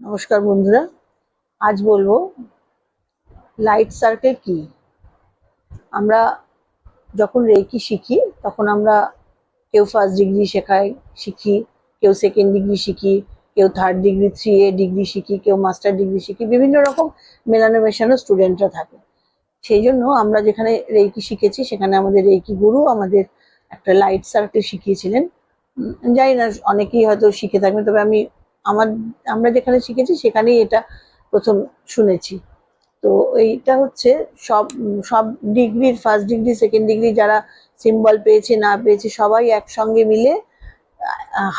নমস্কার বন্ধুরা, আজ বলবো লাইট সার্কেল কি। আমরা যখন রেকি শিখি তখন আমরা কেউ ফার্স্ট ডিগ্রি শিখি, কেউ সেকেন্ড ডিগ্রি শিখি, কেউ থার্ড ডিগ্রি 3A ডিগ্রি শিখি, কেউ মাস্টার ডিগ্রি শিখি। বিভিন্ন রকম মেলানো মেশানো স্টুডেন্টরা থাকে। সেই জন্য আমরা যেখানে রেকি শিখেছি সেখানে আমাদের রেকি গুরু আমাদের একটা লাইট সার্কেল শিখিয়েছিলেন। জানি না অনেকেই হয়তো শিখে থাকবেন, তবে আমার আমরা যেখানে শিখেছি সেখানেই এটা প্রথম শুনেছি। তো এইটা হচ্ছে সব সব ডিগ্রির ফার্স্ট ডিগ্রি সেকেন্ড ডিগ্রি যারা সিম্বল পেয়েছে না পেয়েছে সবাই একসঙ্গে মিলে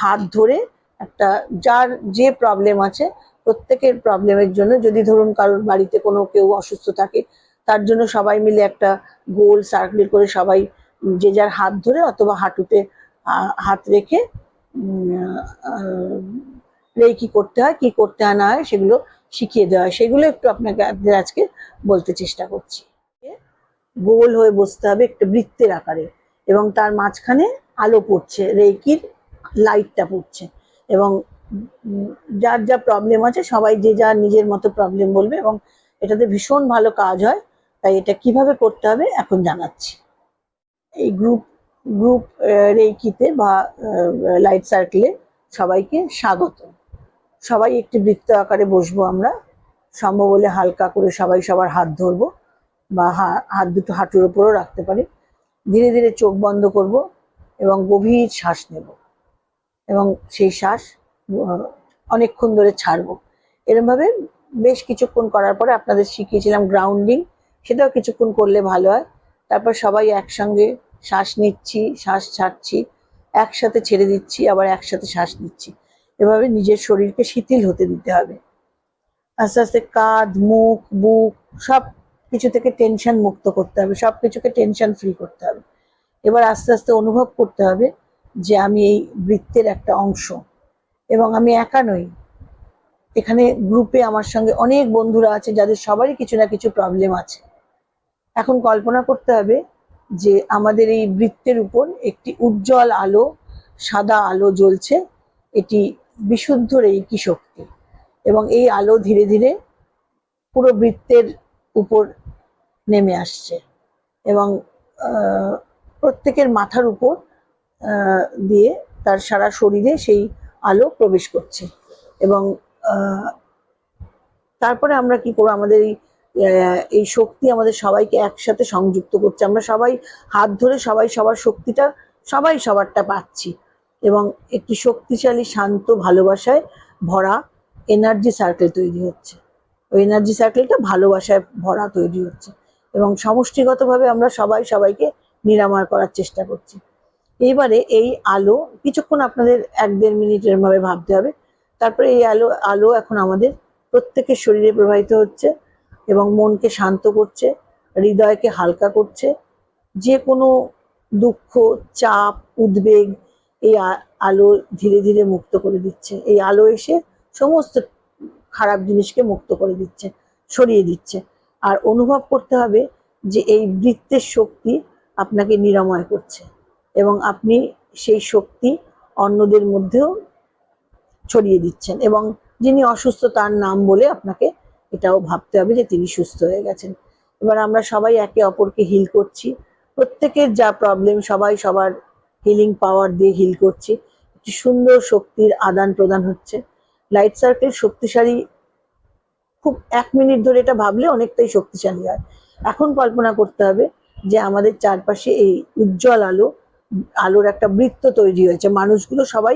হাত ধরে একটা যার যে প্রবলেম আছে প্রত্যেকের প্রবলেমের জন্য, যদি ধরুন কারোর বাড়িতে কোনো কেউ অসুস্থ থাকে তার জন্য সবাই মিলে একটা গোল সার্কেল করে সবাই যে যার হাত ধরে অথবা হাঁটুতে হাত রেখে কি করতে হয় কি করতে হয় না হয় সেগুলো শিখিয়ে দেওয়া হয়। সেগুলো একটু আপনাকে আজকে বলতে চেষ্টা করছি। গোল হয়ে বসতে হবে একটা বৃত্তের আকারে, এবং তার মাঝখানে আলো পড়ছে, রেকির লাইটটা পড়ছে, এবং যার যা প্রবলেম আছে সবাই যে যার নিজের মতো প্রবলেম বলবে, এবং এটাতে ভীষণ ভালো কাজ হয়। তাই এটা কিভাবে করতে হবে এখন জানাচ্ছি। এই গ্রুপ গ্রুপ রেকিতে বা লাইট সার্কেলে সবাইকে স্বাগত। সবাই একটি বৃত্ত আকারে বসবো আমরা। সম্ভব হলে হালকা করে সবাই সবার হাত ধরবো, বা হাত দুটো হাঁটুর উপরও রাখতে পারি। ধীরে ধীরে চোখ বন্ধ করব এবং গভীর শ্বাস নেব, এবং সেই শ্বাস অনেকক্ষণ ধরে ছাড়বো। এরমভাবে বেশ কিছুক্ষণ করার পরে আপনাদের শিখিয়েছিলাম গ্রাউন্ডিং, সেটাও কিছুক্ষণ করলে ভালো হয়। তারপর সবাই একসঙ্গে শ্বাস নিচ্ছি, শ্বাস ছাড়ছি, একসাথে ছেড়ে দিচ্ছি, আবার একসাথে শ্বাস নিচ্ছি। এভাবে নিজের শরীরকে শিথিল হতে দিতে হবে। আস্তে আস্তে কাঁধ, মুখ, বুক সব কিছু থেকে টেনশন মুক্ত করতে হবে, সব কিছুকে টেনশন ফ্রি করতে হবে। এবার আস্তে আস্তে অনুভব করতে হবে যে আমি এই বৃত্তের একটা অংশ, এবং আমি একা নই। এখানে গ্রুপে আমার সঙ্গে অনেক বন্ধুরা আছে যাদের সবারই কিছু না কিছু প্রবলেম আছে। এখন কল্পনা করতে হবে যে আমাদের এই বৃত্তের উপর একটি উজ্জ্বল আলো, সাদা আলো জ্বলছে। এটি বিশুদ্ধ রেকি শক্তি, এবং এই আলো ধীরে ধীরে পুরো বৃত্তের উপর নেমে আসছে, এবং প্রত্যেকের মাথার উপর দিয়ে তার সারা শরীরে সেই আলো প্রবেশ করছে। এবং তারপরে আমরা কি করবো, আমাদের এই শক্তি আমাদের সবাইকে একসাথে সংযুক্ত করছে। আমরা সবাই হাত ধরে সবাই সবার শক্তিটা সবাই সবারটা পাচ্ছি, এবং একটি শক্তিশালী শান্ত ভালোবাসায় ভরা এনার্জি সার্কেল তৈরি হচ্ছে। ওই এনার্জি সার্কেলটা ভালোবাসায় ভরা তৈরি হচ্ছে, এবং সমষ্টিগতভাবে আমরা সবাই সবাইকে নিরাময় করার চেষ্টা করছি। এইবারে এই আলো কিছুক্ষণ আপনাদের 1-1.5 মিনিট এরমভাবে ভাবতে হবে। তারপরে এই আলো আলো এখন আমাদের প্রত্যেকের শরীরে প্রবাহিত হচ্ছে, এবং মনকে শান্ত করছে, হৃদয়কে হালকা করছে। যে কোনো দুঃখ, চাপ, উদ্বেগ এই আলো ধীরে ধীরে মুক্ত করে দিচ্ছে। এই আলো এসে সমস্ত খারাপ জিনিসকে মুক্ত করে দিচ্ছে, সরিয়ে দিচ্ছে। আর অনুভব করতে হবে যে এই বৃত্তের শক্তি আপনাকে নিরাময় করছে, এবং আপনি সেই শক্তি অন্যদের মধ্যেও ছড়িয়ে দিচ্ছেন, এবং যিনি অসুস্থ তার নাম বলে আপনাকে এটাও ভাবতে হবে যে তিনি সুস্থ হয়ে গেছেন। এবার আমরা সবাই একে অপরকে হিল করছি। প্রত্যেকের যা প্রবলেম সবাই সবার হিলিং পাওয়ার দিয়ে হিল করছি। একটি সুন্দর শক্তির আদান প্রদান হচ্ছে। লাইট সার্কেল শক্তিশালী, খুব 1 মিনিট ধরে এটা ভাবলে অনেকটাই শক্তিশালী হয়। এখন কল্পনা করতে হবে যে আমাদের চারপাশে এই উজ্জ্বল আলো, আলোর একটা বৃত্ত তৈরি হয়েছে। মানুষগুলো সবাই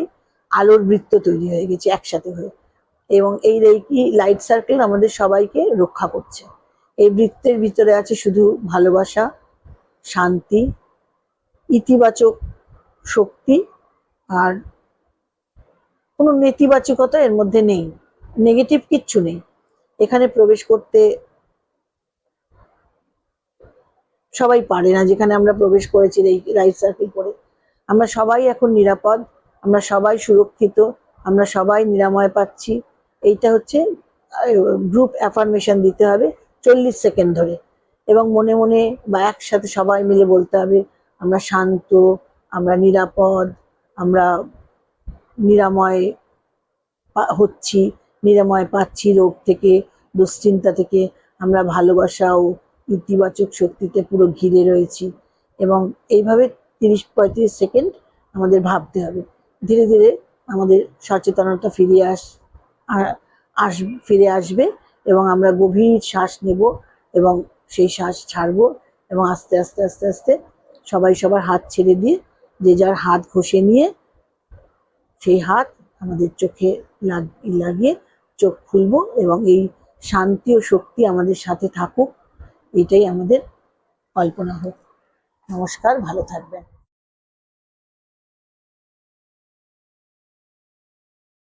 আলোর বৃত্ত তৈরি হয়ে গেছে একসাথে হয়ে, এবং এই রেকি লাইট সার্কেল আমাদের সবাইকে রক্ষা করছে। এই বৃত্তের ভিতরে আছে শুধু ভালোবাসা, শান্তি, ইতিবাচক শক্তি, আর কোনো নেতিবাচকতা এর মধ্যে নেই, নেগেটিভ কিচ্ছু নেই। এখানে প্রবেশ করতে সবাই পারে না, যেখানে আমরা প্রবেশ করেছি এই লাইট সার্কেল করে। আমরা সবাই এখন নিরাপদ, আমরা সবাই সুরক্ষিত, আমরা সবাই নিরাময় পাচ্ছি। এইটা হচ্ছে গ্রুপ অ্যাফার্মেশন দিতে হবে 40 সেকেন্ড ধরে, এবং মনে মনে বা একসাথে সবাই মিলে বলতে হবে আমরা শান্ত, আমরা নিরাপদ, আমরা নিরাময় হচ্ছি, নিরাময় পাচ্ছি রোগ থেকে, দুশ্চিন্তা থেকে। আমরা ভালোবাসা ও ইতিবাচক শক্তিতে পুরো ঘিরে রয়েছি। এবং এইভাবে 30-35 সেকেন্ড আমাদের ভাবতে হবে। ধীরে ধীরে আমাদের সচেতনতা ফিরে আসবে এবং আমরা গভীর শ্বাস নেব এবং সেই শ্বাস ছাড়বো এবং আস্তে আস্তে আস্তে আস্তে সবাই সবার হাত ছেড়ে দিয়ে যে যার হাত ঘষে নিয়ে সেই হাত আমাদের চোখে লাগিয়ে চোখ খুলবো এবং এই শান্তি ও শক্তি আমাদের সাথে থাকুক, এটাই আমাদের কল্পনা হোক। নমস্কার, ভালো থাকবেন।